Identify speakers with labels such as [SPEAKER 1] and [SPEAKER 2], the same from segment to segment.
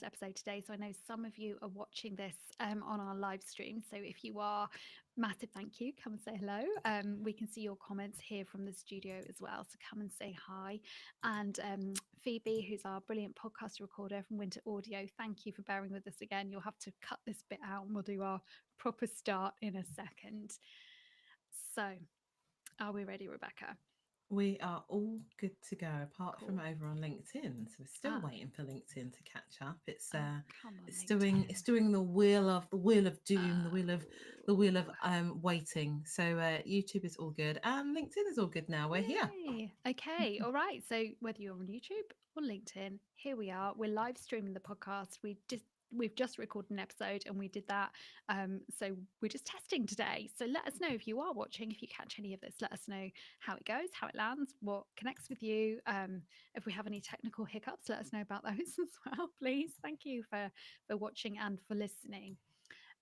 [SPEAKER 1] episode today. So I know some of you are watching this on our live stream. So if you are, massive thank you. Come and say hello. We can see your comments here from the studio as well. So come and say hi. And Phoebe, who's our brilliant podcast recorder from Winter Audio, thank you for bearing with us again. You'll have to cut this bit out and we'll do our proper start in a second. So, are we ready, Rebecca?
[SPEAKER 2] We are all good to go, apart from
[SPEAKER 1] Cool.
[SPEAKER 2] over on LinkedIn. So we're still
[SPEAKER 1] Ah,
[SPEAKER 2] waiting for LinkedIn to catch up. It's
[SPEAKER 1] oh,
[SPEAKER 2] uh,
[SPEAKER 1] come on,
[SPEAKER 2] it's doing
[SPEAKER 1] LinkedIn.
[SPEAKER 2] it's doing the wheel of doom, the wheel of
[SPEAKER 1] Oh,
[SPEAKER 2] waiting. So YouTube is all good, and LinkedIn is all good now. We're here.
[SPEAKER 1] yay. Okay, all right. So whether you're on YouTube or LinkedIn, here we are. We're live streaming the podcast. We've just recorded an episode and we did that. So we're just testing today. So let us know if you are watching, if you catch any of this, let us know how it goes, how it lands, what connects with you. If we have any technical hiccups, let us know about those as well, please. Thank you for watching and for listening.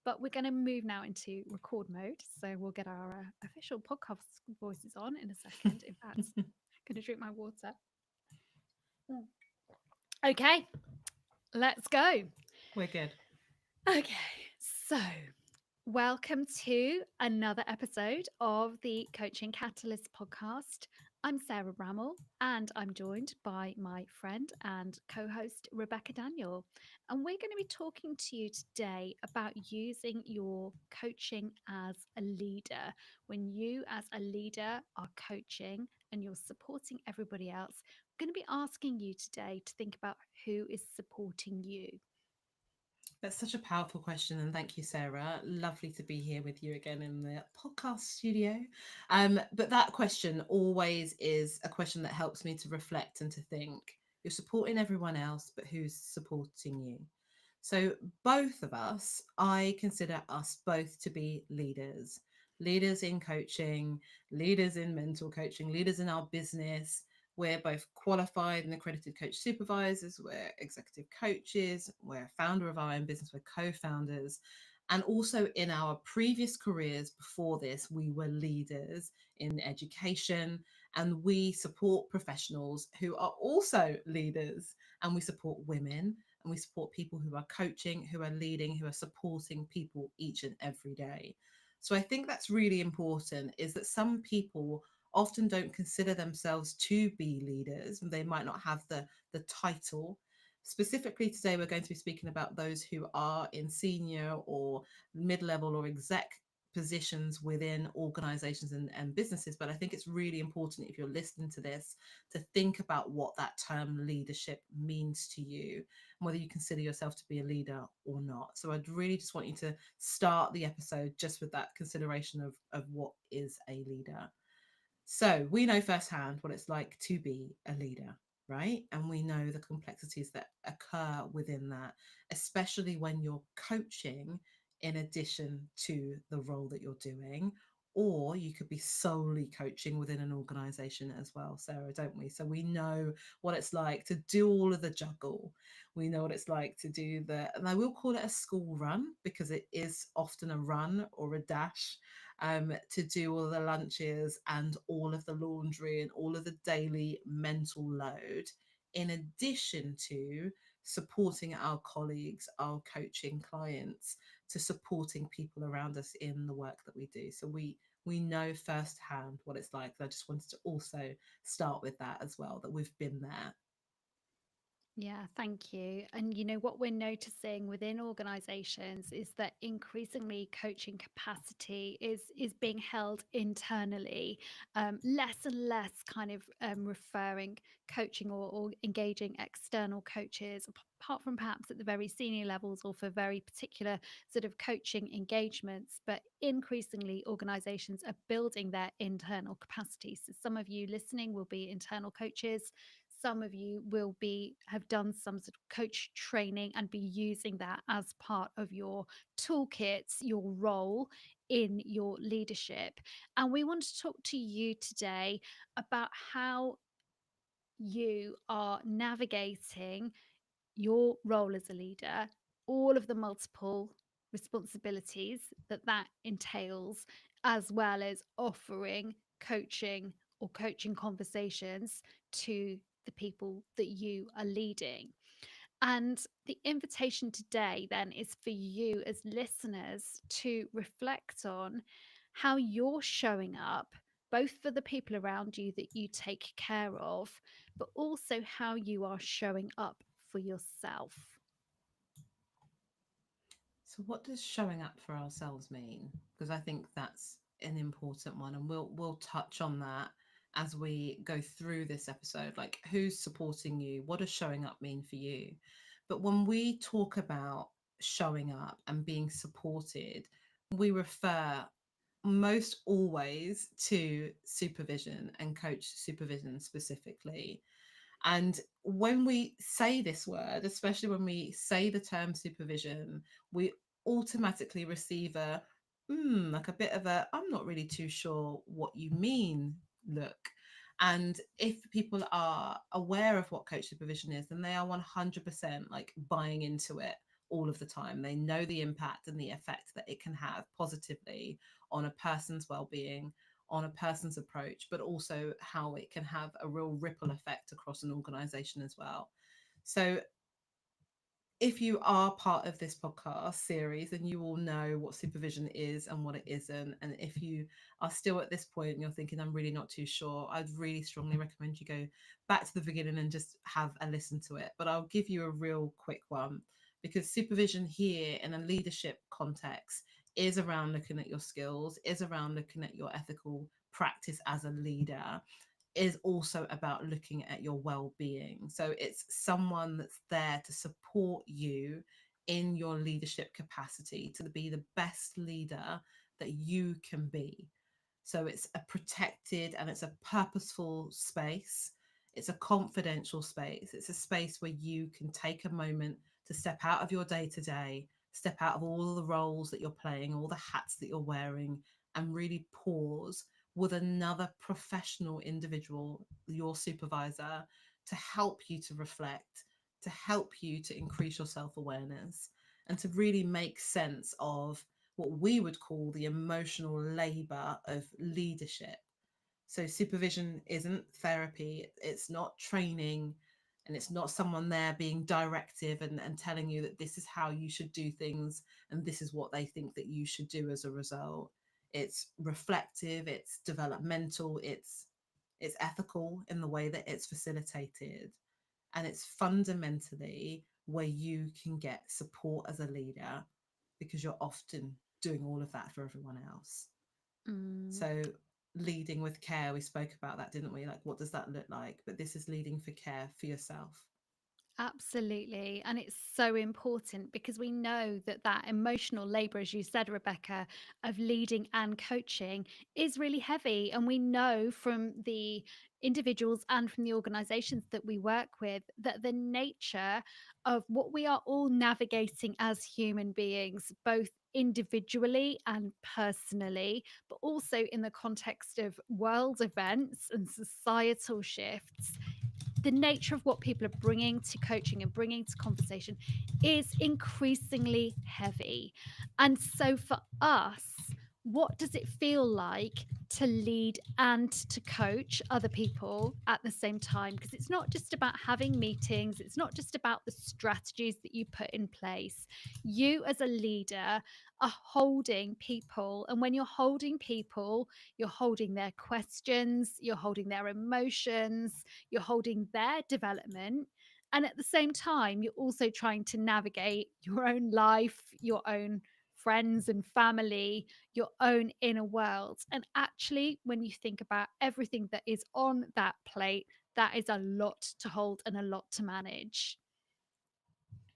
[SPEAKER 1] But we're going to move now into record mode. So we'll get our official podcast voices on in a second. In fact, I'm going to drink my water. Mm. Okay, let's go.
[SPEAKER 2] We're good.
[SPEAKER 1] Okay, so welcome to another episode of the Coaching Catalyst podcast. I'm Sarah Bramall and I'm joined by my friend and co host Rebecca Daniel. And we're going to be talking to you today about using your coaching as a leader. When you, as a leader, are coaching and you're supporting everybody else, we're going to be asking you today to think about who is supporting you.
[SPEAKER 2] That's such a powerful question, and thank you, Sarah. Lovely to be here with you again in the podcast studio. But that question always is a question that helps me to reflect and to think. You're supporting everyone else, but who's supporting you? So, both of us, I consider us both to be leaders, leaders in coaching, leaders in mental coaching, leaders in our business. We're both qualified and accredited coach supervisors. We're executive coaches. We're founder of our own business. We're co founders. And also in our previous careers before this, we were leaders in education and we support professionals who are also leaders, and we support women and we support people who are coaching, who are leading, who are supporting people each and every day. So I think that's really important, is that some people often don't consider themselves to be leaders and they might not have the title. Specifically today we're going to be speaking about those who are in senior or mid-level or exec positions within organizations and businesses. But I think it's really important, if you're listening to this, to think about what that term leadership means to you and whether you consider yourself to be a leader or not. So I'd really just want you to start the episode just with that consideration of what is a leader. So we know firsthand what it's like to be a leader, right? And we know the complexities that occur within that, especially when you're coaching in addition to the role that you're doing. Or you could be solely coaching within an organization as well, Sarah, don't we? So we know what it's like to do all of the juggle. We know what it's like to do and I will call it a school run because it is often a run or a dash, to do all the lunches and all of the laundry and all of the daily mental load, in addition to supporting our colleagues, our coaching clients, to supporting people around us in the work that we do. So we know firsthand what it's like. I just wanted to also start with that as well, that we've been there.
[SPEAKER 1] Yeah, thank you. And you know what we're noticing within organizations is that increasingly coaching capacity is being held internally, less and less kind of referring coaching or engaging external coaches, apart from perhaps at the very senior levels or for very particular sort of coaching engagements. But increasingly, organizations are building their internal capacity. So some of you listening will be internal coaches, some of you will be have done some sort of coach training and be using that as part of your toolkits, your role in your leadership. And we want to talk to you today about how you are navigating your role as a leader, all of the multiple responsibilities that that entails, as well as offering coaching or coaching conversations to the people that you are leading. And the invitation today then is for you as listeners to reflect on how you're showing up, both for the people around you that you take care of, but also how you are showing up for yourself.
[SPEAKER 2] So what does showing up for ourselves mean? Because I think that's an important one, and we'll touch on that as we go through this episode. Like, who's supporting you? What does showing up mean for you? But when we talk about showing up and being supported, we refer most always to supervision and coach supervision specifically. And when we say this word, especially when we say the term supervision, we automatically receive a like a bit of a I'm not really too sure what you mean look. And if people are aware of what coach supervision is, then they are 100% like buying into it all of the time. They know the impact and the effect that it can have positively on a person's well-being, on a person's approach, but also how it can have a real ripple effect across an organization as well. So, if you are part of this podcast series, then you will know what supervision is and what it isn't. And if you are still at this point and you're thinking, I'm really not too sure, I'd really strongly recommend you go back to the beginning and just have a listen to it. But I'll give you a real quick one, because supervision here in a leadership context is around looking at your skills, is around looking at your ethical practice as a leader, is also about looking at your well-being. So it's someone that's there to support you in your leadership capacity to be the best leader that you can be. So it's a protected and it's a purposeful space. It's a confidential space. It's a space where you can take a moment to step out of your day to day, step out of all the roles that you're playing, all the hats that you're wearing, and really pause with another professional individual, your supervisor, to help you to reflect, to help you to increase your self awareness, and to really make sense of what we would call the emotional labor of leadership. So, supervision isn't therapy, it's not training, and it's not someone there being directive and telling you that this is how you should do things and this is what they think that you should do as a result. It's reflective, it's developmental, it's ethical in the way that it's facilitated, and it's fundamentally where you can get support as a leader because you're often doing all of that for everyone else.
[SPEAKER 1] Mm.
[SPEAKER 2] So leading with care, we spoke about that, didn't we? Like, what does that look like? But this is leading for care for yourself.
[SPEAKER 1] Absolutely. And it's so important because we know that that emotional labor, as you said, Rebecca, of leading and coaching is really heavy. And we know from the individuals and from the organizations that we work with that the nature of what we are all navigating as human beings, both individually and personally, but also in the context of world events and societal shifts, the nature of what people are bringing to coaching and bringing to conversation is increasingly heavy. And so for us, what does it feel like to lead and to coach other people at the same time? Because it's not just about having meetings, it's not just about the strategies that you put in place. You, as a leader, are holding people. And when you're holding people, you're holding their questions, you're holding their emotions, you're holding their development. And at the same time, you're also trying to navigate your own life, your own friends and family, your own inner world. And actually, when you think about everything that is on that plate, that is a lot to hold and a lot to manage.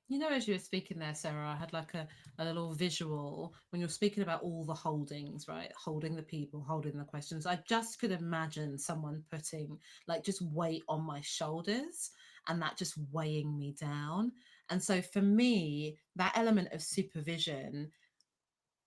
[SPEAKER 2] You know, as you were speaking there, Sarah, I had like a little visual when you're speaking about all the holdings, right? Holding the people, holding the questions. I just could imagine someone putting like just weight on my shoulders and that just weighing me down. And so for me, that element of supervision,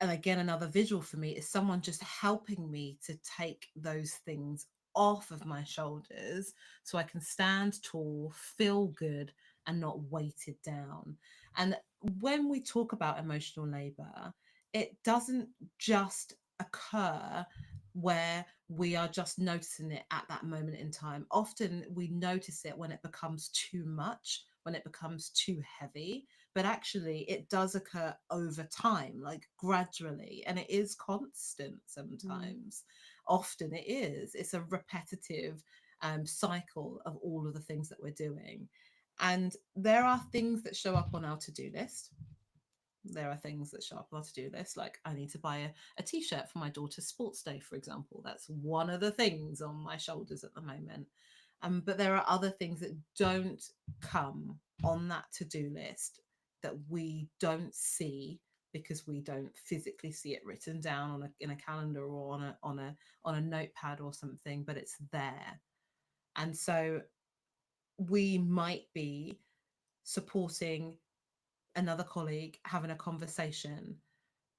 [SPEAKER 2] and again, another visual for me is someone just helping me to take those things off of my shoulders so I can stand tall, feel good, and not weighted down. And when we talk about emotional labor, it doesn't just occur where we are just noticing it at that moment in time. Often we notice it when it becomes too much when it becomes too heavy, but actually it does occur over time, like gradually, and it is constant
[SPEAKER 1] Mm.
[SPEAKER 2] sometimes. Often it is. It's a repetitive cycle of all of the things that we're doing. And there are things that show up on our to do list. There are things that show up on our to do list, like I need to buy a t shirt for my daughter's sports day, for example. That's one of the things on my shoulders at the moment. But there are other things that don't come on that to do list that we don't see because we don't physically see it written down on in a calendar or on a notepad or something, but it's there. And so we might be supporting another colleague having a conversation,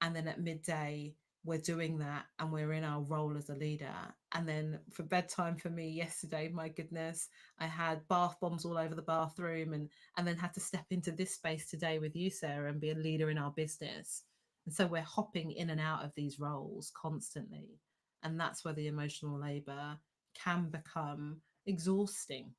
[SPEAKER 2] and then at midday we're doing that and we're in our role as a leader. And then for bedtime for me yesterday, my goodness, I had bath bombs all over the bathroom, and then had to step into this space today with you, Sarah, and be a leader in our business. And so we're hopping in and out of these roles constantly, and that's where the emotional labor can become exhausting.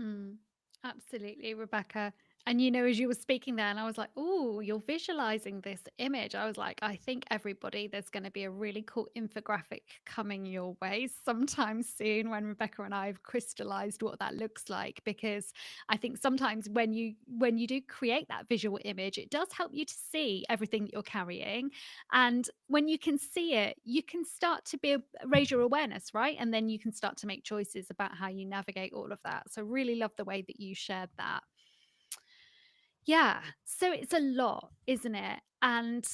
[SPEAKER 1] Mm, absolutely, Rebecca. And you know, as you were speaking there, and I was like, oh, you're visualizing this image. I was like, I think everybody, there's going to be a really cool infographic coming your way sometime soon when Rebecca and I have crystallized what that looks like. Because I think sometimes when you do create that visual image, it does help you to see everything that you're carrying. And when you can see it, you can start to raise your awareness, right? And then you can start to make choices about how you navigate all of that. So really love the way that you shared that. Yeah. So it's a lot, isn't it? And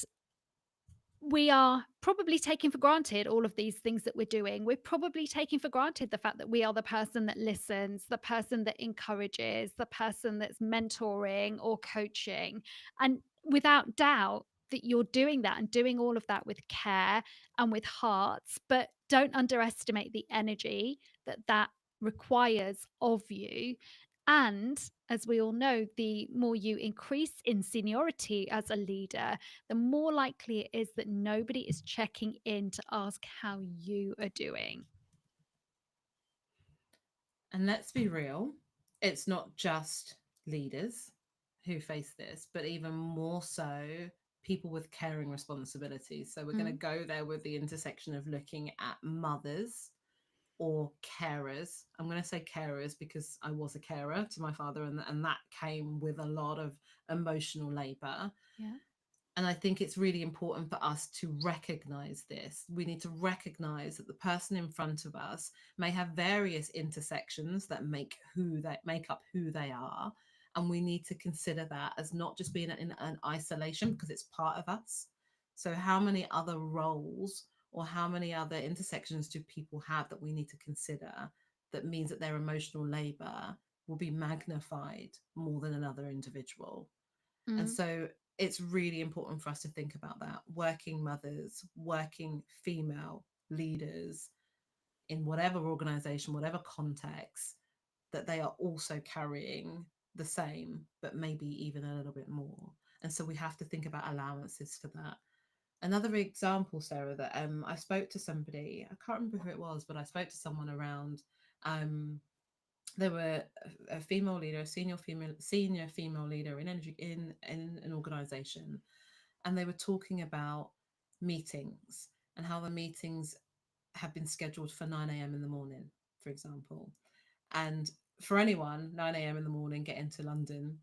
[SPEAKER 1] we are probably taking for granted all of these things that we're doing. We're probably taking for granted the fact that we are the person that listens, the person that encourages, the person that's mentoring or coaching. And without doubt, that you're doing that and doing all of that with care and with hearts, but don't underestimate the energy that that requires of you. And as we all know, the more you increase in seniority as a leader, the more likely it is that nobody is checking in to ask how you are doing.
[SPEAKER 2] And let's be real, it's not just leaders who face this, but even more so people with caring responsibilities. So we're going to
[SPEAKER 1] Mm,
[SPEAKER 2] go there with the intersection of looking at mothers or carers. I'm going to say carers because I was a carer to my father, and that came with a lot of emotional labor.
[SPEAKER 1] yeah.
[SPEAKER 2] And I think it's really important for us to recognize this. We need to recognize that the person in front of us may have various intersections that make up who they are. And we need to consider that as not just being in an isolation because it's part of us. So, how many other roles or how many other intersections do people have that we need to consider that means that their emotional labor will be magnified more than another individual? And
[SPEAKER 1] Mm,
[SPEAKER 2] so it's really important for us to think about that. Working mothers, working female leaders in whatever organization, whatever context, that they are also carrying the same, but maybe even a little bit more. And so we have to think about allowances for that. Another example, Sarah, that I spoke to somebody, I can't remember who it was, but I spoke to someone around um, there were a female leader, a senior female leader in energy in an organization, and they were talking about meetings and how the meetings have been scheduled for 9 a.m. in the morning, for example. And for anyone, 9 a.m. in the morning, getting to London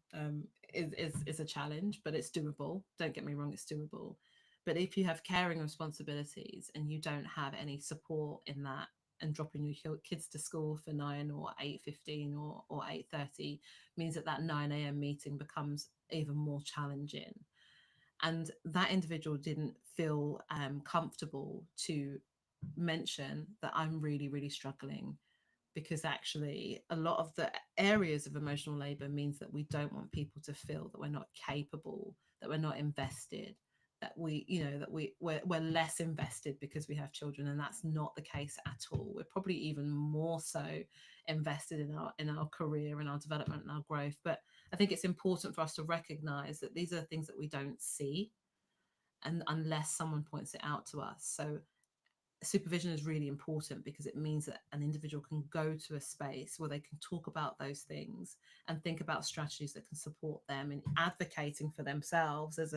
[SPEAKER 2] is a challenge, but it's doable. Don't get me wrong, it's doable. But if you have caring responsibilities and you don't have any support in that, and dropping your kids to school for 9 or 8:15 or 8:30 means that that 9 a.m. meeting becomes even more challenging. And that individual didn't feel comfortable to mention that I'm really, really struggling, because actually a lot of the areas of emotional labor means that we don't want people to feel that we're not capable, that we're not invested, that we're less invested because we have children, and that's not the case at all. We're probably even more so invested in our career and our development and our growth. But I think it's important for us to recognize that these are things that we don't see, and unless someone points it out to us. So supervision is really important because it means that an individual can go to a space where they can talk about those things and think about strategies that can support them in advocating for themselves as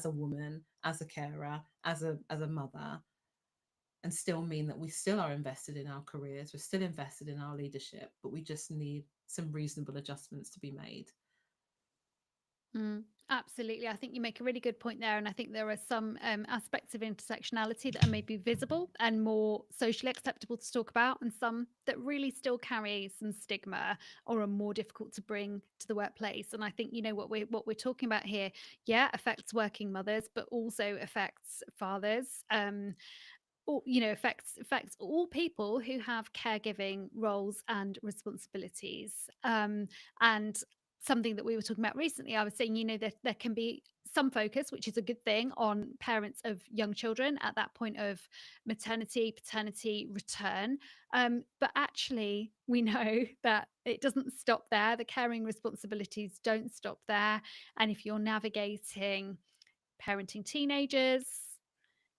[SPEAKER 2] a woman, as a carer, as a mother, and still mean that we still are invested in our careers, we're still invested in our leadership, but we just need some reasonable adjustments to be made.
[SPEAKER 1] Absolutely. I think you make a really good point there. And I think there are some aspects of intersectionality that are maybe visible and more socially acceptable to talk about, and some that really still carry some stigma or are more difficult to bring to the workplace. And I think, what we're talking about here, yeah, affects working mothers, but also affects fathers. Or affects all people who have caregiving roles and responsibilities. And something that we were talking about recently, I was saying, that there can be some focus, which is a good thing, on parents of young children at that point of maternity, paternity, return. But actually, we know that it doesn't stop there. The caring responsibilities don't stop there. And if you're navigating parenting teenagers,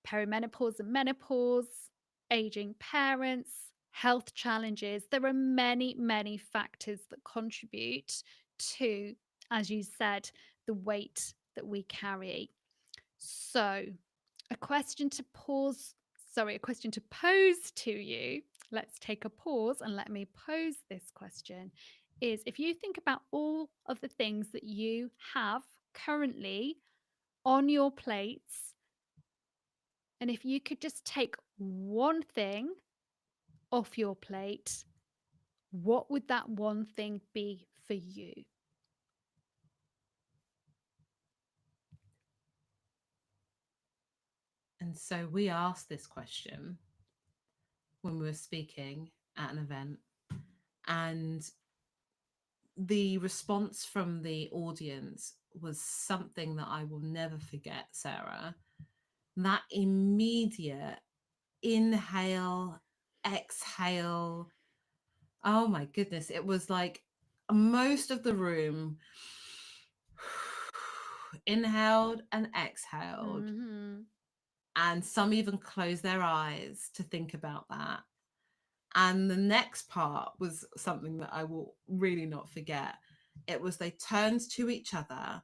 [SPEAKER 1] perimenopause and menopause, aging parents, health challenges. There are many, many factors that contribute to, as you said, the weight that we carry. So, a question to pose to you. Let's take a pause and let me pose this question. Is if you think about all of the things that you have currently on your plates, and if you could just take one thing off your plate, what would that one thing be for you?
[SPEAKER 2] And so we asked this question when we were speaking at an event, and the response from the audience was something that I will never forget, Sarah. That immediate inhale, exhale. Oh my goodness. It was like most of the room inhaled and exhaled.
[SPEAKER 1] Mm-hmm.
[SPEAKER 2] And some even closed their eyes to think about that. And the next part was something that I will really not forget. It was they turned to each other,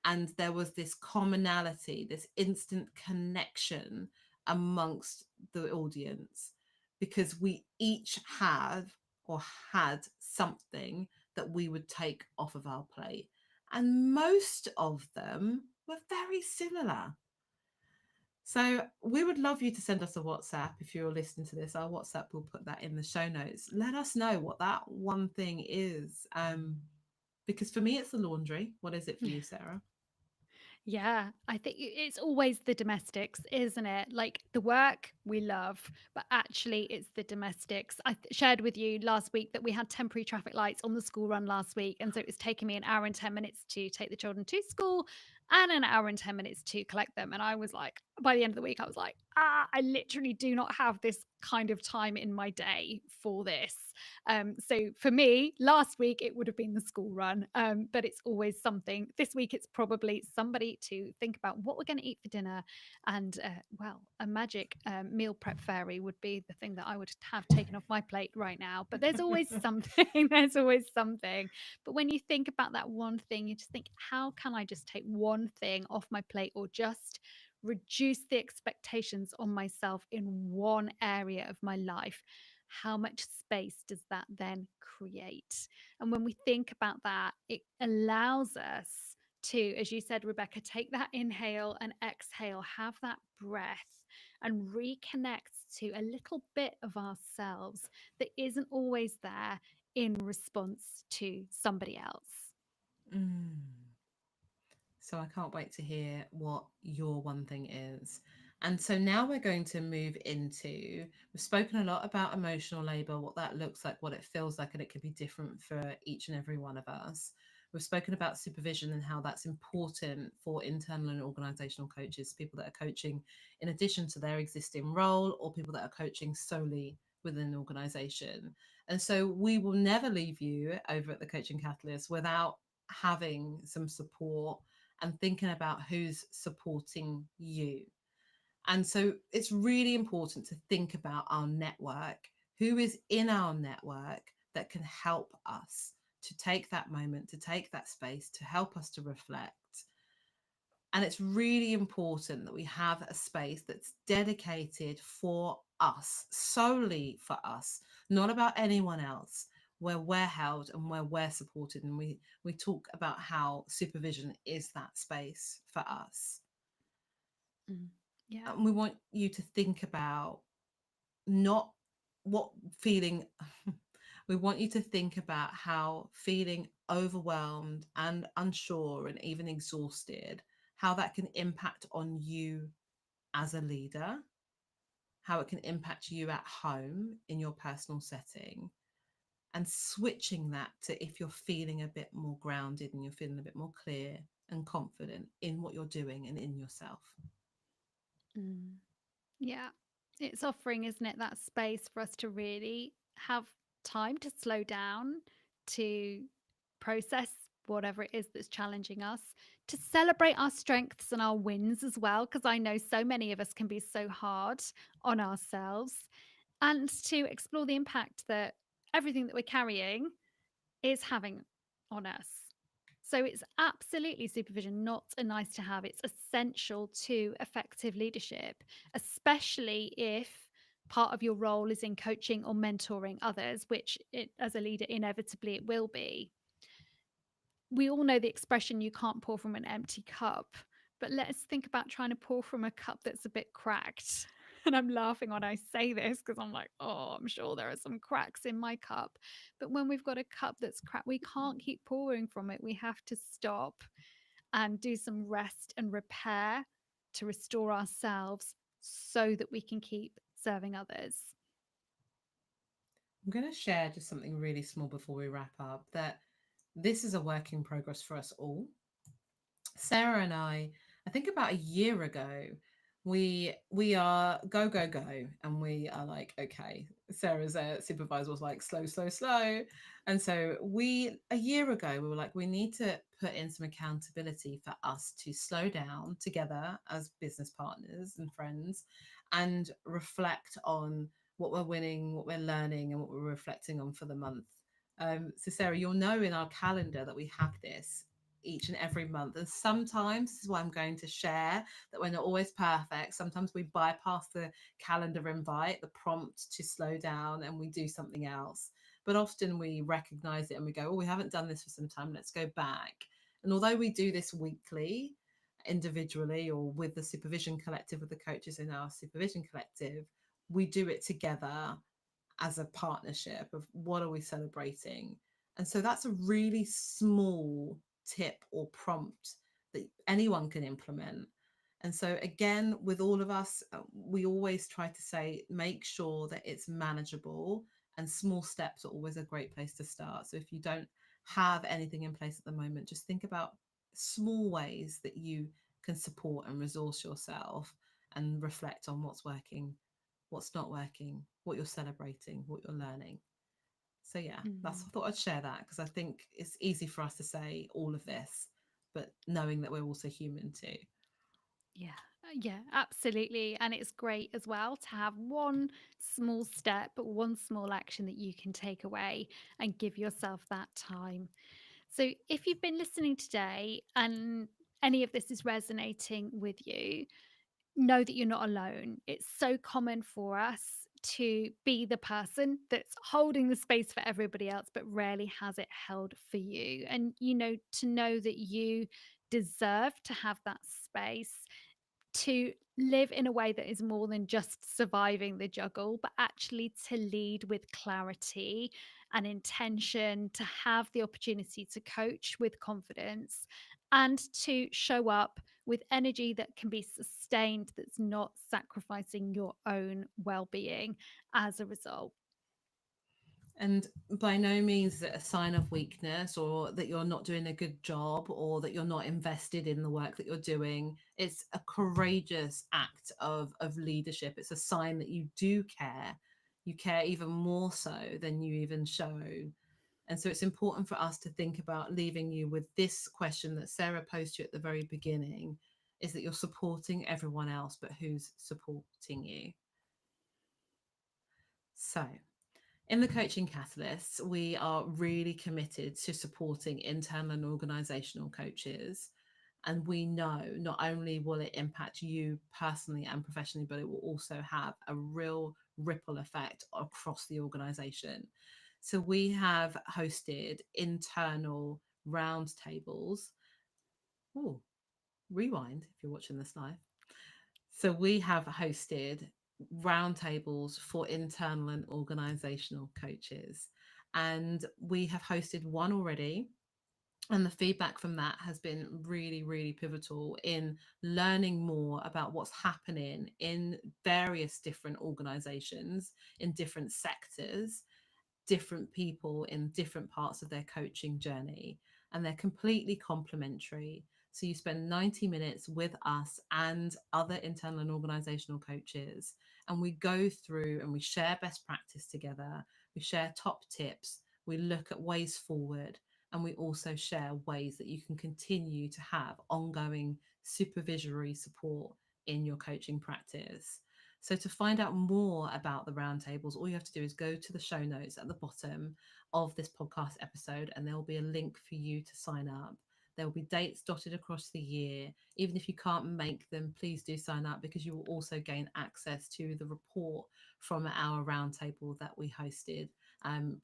[SPEAKER 2] and there was this commonality, this instant connection amongst the audience, because we each had something that we would take off of our plate. And most of them were very similar. So we would love you to send us a WhatsApp if you're listening to this. Our WhatsApp will put that in the show notes. Let us know what that one thing is. Because for me, it's the laundry. What is it for you, Sarah?
[SPEAKER 1] Yeah, I think it's always the domestics, isn't it? Like the work we love, but actually it's the domestics. Shared with you last week that we had temporary traffic lights on the school run last week. And so it was taking me an hour and 10 minutes to take the children to school and an hour and 10 minutes to collect them. And I was like, by the end of the week, I was like, I literally do not have this kind of time in my day for this. So for me, last week it would have been the school run, but it's always something. This week it's probably somebody to think about what we're going to eat for dinner, and a magic meal prep fairy would be the thing that I would have taken off my plate right now. But there's always something. There's always something. But when you think about that one thing, you just think, how can I just take one thing off my plate, or just reduce the expectations on myself in one area of my life? How much space does that then create? And when we think about that, it allows us to, as you said, Rebecca, take that inhale and exhale, have that breath, and reconnect to a little bit of ourselves that isn't always there in response to somebody else.
[SPEAKER 2] Mm. So I can't wait to hear what your one thing is. And so now we're going to move into, we've spoken a lot about emotional labor, what that looks like, what it feels like, and it could be different for each and every one of us. We've spoken about supervision and how that's important for internal and organizational coaches, people that are coaching in addition to their existing role, or people that are coaching solely within an organization. And so we will never leave you over at the Coaching Catalyst without having some support and thinking about who's supporting you. And so it's really important to think about our network, who is in our network that can help us to take that moment, to take that space, to help us to reflect. And it's really important that we have a space that's dedicated for us, solely for us, not about anyone else, where we're held and where we're supported. And we talk about how supervision is that space for us.
[SPEAKER 1] Mm. Yeah.
[SPEAKER 2] And we want you to think about not what feeling we want you to think about how feeling overwhelmed and unsure and even exhausted, how that can impact on you as a leader, how it can impact you at home in your personal setting, and switching that to if you're feeling a bit more grounded and you're feeling a bit more clear and confident in what you're doing and in yourself.
[SPEAKER 1] Mm. Yeah. It's offering, isn't it, that space for us to really have time to slow down, to process whatever it is that's challenging us, to celebrate our strengths and our wins as well, because I know so many of us can be so hard on ourselves, and to explore the impact that everything that we're carrying is having on us. So it's absolutely supervision, not a nice to have. It's essential to effective leadership, especially if part of your role is in coaching or mentoring others, which as a leader, inevitably it will be. We all know the expression, you can't pour from an empty cup, but let's think about trying to pour from a cup that's a bit cracked. And I'm laughing when I say this because I'm like, oh, I'm sure there are some cracks in my cup. But when we've got a cup that's cracked, we can't keep pouring from it. We have to stop and do some rest and repair to restore ourselves so that we can keep serving others.
[SPEAKER 2] I'm going to share just something really small before we wrap up, that this is a work in progress for us all. Sarah and I think about a year ago, we are go go go, and we are like, okay. Sarah's supervisor was like, slow, slow, slow, and so we a year ago we were like, we need to put in some accountability for us to slow down together as business partners and friends, and reflect on what we're winning, what we're learning, and what we're reflecting on for the month. So Sarah, you'll know in our calendar that we have this each and every month. And sometimes, this is why I'm going to share, that we're not always perfect. Sometimes we bypass the calendar invite, the prompt to slow down, and we do something else. But often we recognize it and we go, oh, we haven't done this for some time. Let's go back. And although we do this weekly, individually, or with the supervision collective, with the coaches in our supervision collective, we do it together as a partnership of what are we celebrating. And so that's a really small tip or prompt that anyone can implement. And so again, with all of us, we always try to say, make sure that it's manageable, and small steps are always a great place to start. So if you don't have anything in place at the moment, just think about small ways that you can support and resource yourself, and reflect on what's working, what's not working, what you're celebrating, what you're learning. So yeah, that's,
[SPEAKER 1] Mm.
[SPEAKER 2] I thought I'd share that, because I think it's easy for us to say all of this, but knowing that we're also human too.
[SPEAKER 1] Yeah, yeah, absolutely. And it's great as well to have one small step, one small action that you can take away and give yourself that time. So if you've been listening today and any of this is resonating with you, know that you're not alone. It's so common for us to be the person that's holding the space for everybody else, but rarely has it held for you. And, to know that you deserve to have that space to live in a way that is more than just surviving the juggle, but actually to lead with clarity and intention, to have the opportunity to coach with confidence and to show up with energy that can be sustained, that's not sacrificing your own well being as a result.
[SPEAKER 2] And by no means is it a sign of weakness, or that you're not doing a good job, or that you're not invested in the work that you're doing. It's a courageous act of leadership. It's a sign that you do care. You care even more so than you even show. And so it's important for us to think about leaving you with this question that Sarah posed to you at the very beginning. is that you're supporting everyone else, but who's supporting you? So, in the Coaching Catalysts, we are really committed to supporting internal and organizational coaches. And we know not only will it impact you personally and professionally, but it will also have a real ripple effect across the organization. So we have hosted internal roundtables. Oh, rewind if you're watching this live. So we have hosted roundtables for internal and organizational coaches. And we have hosted one already. And the feedback from that has been really, really pivotal in learning more about what's happening in various different organizations, in different sectors, different people in different parts of their coaching journey, and they're completely complementary. So you spend 90 minutes with us and other internal and organizational coaches, and we go through and we share best practice together, we share top tips, we look at ways forward, and we also share ways that you can continue to have ongoing supervisory support in your coaching practice. So to find out more about the roundtables, all you have to do is go to the show notes at the bottom of this podcast episode, and there will be a link for you to sign up. There will be dates dotted across the year. Even if you can't make them, please do sign up, because you will also gain access to the report from our roundtable that we hosted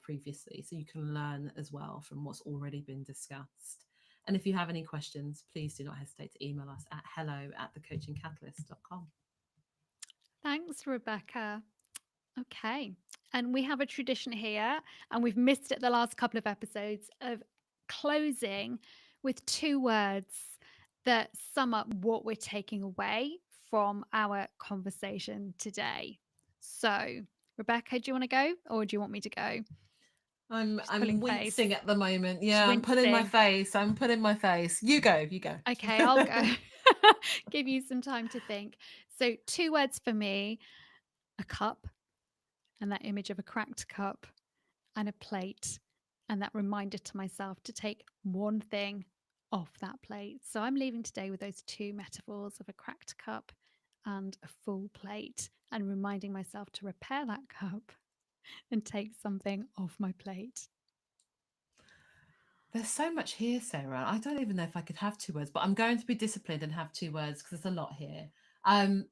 [SPEAKER 2] previously. So you can learn as well from what's already been discussed. And if you have any questions, please do not hesitate to email us at hello@thecoachingcatalyst.com.
[SPEAKER 1] Thanks, Rebecca. Okay. And we have a tradition here, and we've missed it the last couple of episodes, of closing with 2 words that sum up what we're taking away from our conversation today. So, Rebecca, do you want to go, or do you want me to go? She's
[SPEAKER 2] I'm
[SPEAKER 1] pulling face.
[SPEAKER 2] wincing at the moment.
[SPEAKER 1] She's
[SPEAKER 2] Yeah, I'm putting my
[SPEAKER 1] wincing.
[SPEAKER 2] face. I'm putting my face. You go, you go.
[SPEAKER 1] Okay, I'll go. Give you some time to think. So, 2 words for me: a cup, and that image of a cracked cup, and a plate, and that reminder to myself to take one thing off that plate. So I'm leaving today with those 2 metaphors of a cracked cup and a full plate, and reminding myself to repair that cup and take something off my plate.
[SPEAKER 2] There's so much here, Sarah. I don't even know if I could have 2 words, but I'm going to be disciplined and have 2 words because there's a lot here. I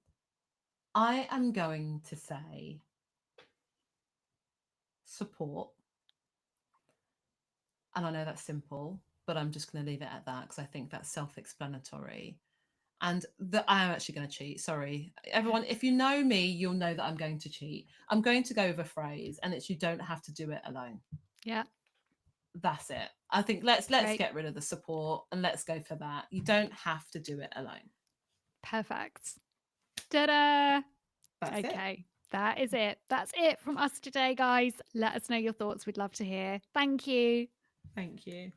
[SPEAKER 2] am going to say support. And I know that's simple, but I'm just going to leave it at that because I think that's self-explanatory. And I am actually going to cheat. Sorry, everyone. If you know me, you'll know that I'm going to cheat. I'm going to go with a phrase, and it's: you don't have to do it alone.
[SPEAKER 1] Yeah.
[SPEAKER 2] That's it. I think let's
[SPEAKER 1] Great.
[SPEAKER 2] get rid of the support and let's go for that. You don't have to do it alone.
[SPEAKER 1] Perfect. Ta-da!
[SPEAKER 2] That's it.
[SPEAKER 1] Okay. That is it. That's it from us today, guys. Let us know your thoughts. We'd love to hear. Thank you.
[SPEAKER 2] Thank you.